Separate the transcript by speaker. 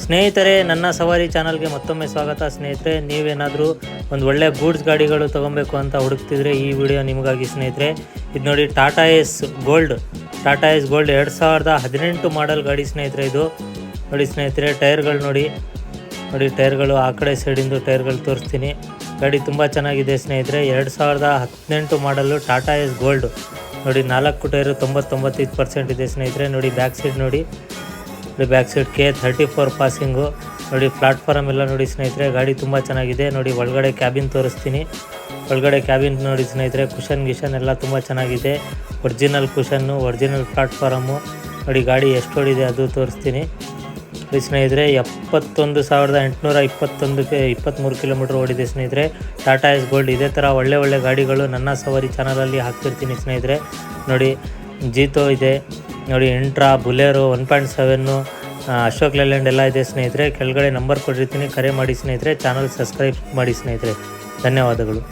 Speaker 1: ಸ್ನೇಹಿತರೆ, ನನ್ನ ಸವಾರಿ ಚಾನಲ್ಗೆ ಮತ್ತೊಮ್ಮೆ ಸ್ವಾಗತ. ಸ್ನೇಹಿತರೆ, ನೀವೇನಾದರೂ ಒಂದು ಒಳ್ಳೆ ಗೂಡ್ಸ್ ಗಾಡಿಗಳು ತೊಗೊಬೇಕು ಅಂತ ಹುಡುಕ್ತಿದ್ರೆ ಈ ವಿಡಿಯೋ ನಿಮಗಾಗಿ. ಸ್ನೇಹಿತರೆ, ಇದು ನೋಡಿ ಟಾಟಾ ಎಸ್ ಗೋಲ್ಡ್ 2018 ಮಾಡೆಲ್ ಗಾಡಿ ಸ್ನೇಹಿತರೆ. ಇದು ನೋಡಿ ಸ್ನೇಹಿತರೆ, ಟೈರ್ಗಳು ನೋಡಿ ಟೈರ್ಗಳು ಆ ಕಡೆ ಸೈಡಿಂದು ಟೈರ್ಗಳು ತೋರಿಸ್ತೀನಿ. ಗಾಡಿ ತುಂಬ ಚೆನ್ನಾಗಿದೆ ಸ್ನೇಹಿತರೆ. 2018 ಮಾಡಲು ಟಾಟಾ ಎಸ್ ಗೋಲ್ಡ್ ನೋಡಿ. 4 ಟೈರು 90-95% ಇದೆ ಸ್ನೇಹಿತರೆ. ನೋಡಿ ಬ್ಯಾಕ್ ಸೈಡ್ ನೋಡಿ ಬ್ಯಾಕ್ ಸೈಡ್ K34 ಪಾಸಿಂಗು ನೋಡಿ. ಪ್ಲಾಟ್ಫಾರಮ್ ಎಲ್ಲ ನೋಡಿ ಸ್ನೇಹಿತರೆ. ಗಾಡಿ ತುಂಬ ಚೆನ್ನಾಗಿದೆ ನೋಡಿ. ಒಳಗಡೆ ಕ್ಯಾಬಿನ್ ತೋರಿಸ್ತೀನಿ. ಒಳಗಡೆ ಕ್ಯಾಬಿನ್ ನೋಡಿ ಸ್ನೇಹಿತರೆ. ಕುಷನ್ ಎಲ್ಲ ತುಂಬ ಚೆನ್ನಾಗಿದೆ. ಒರಿಜಿನಲ್ ಕುಷನ್ನು, ಒರಿಜಿನಲ್ ಪ್ಲಾಟ್ಫಾರಮ್ಮು ನೋಡಿ. ಗಾಡಿ ಎಷ್ಟು ಓಡಿದೆ ಅದು ತೋರಿಸ್ತೀನಿ ನೋಡಿ ಸ್ನೇಹಿತರೆ. 71,823 ಕಿಲೋಮೀಟ್ರ್ ಓಡಿದೆ ಸ್ನೇಹಿತರೆ. Tata ace gold. ಇದೇ ಥರ ಒಳ್ಳೆ ಗಾಡಿಗಳು ನನ್ನ ಸವಾರಿ ಚಾನಲಲ್ಲಿ ಹಾಕ್ತಿರ್ತೀನಿ ಸ್ನೇಹಿತರೆ. ನೋಡಿ ಜೀತೋ ಇದೆ ನೋಡಿ, ಎಂಟ್ರಾ, ಬುಲೆರೋ 1.7, ಅಶೋಕ್ ಲೇಲ್ಯಾಂಡ್ ಎಲ್ಲ ಇದೆ ಸ್ನೇಹಿತರೆ. ಕೆಳಗಡೆ ನಂಬರ್ ಕೊಟ್ಟಿರ್ತೀನಿ, ಕರೆ ಮಾಡಿ ಸ್ನೇಹಿತರೆ. ಚಾನಲ್ ಸಬ್ಸ್ಕ್ರೈಬ್ ಮಾಡಿ ಸ್ನೇಹಿತರೆ. ಧನ್ಯವಾದಗಳು.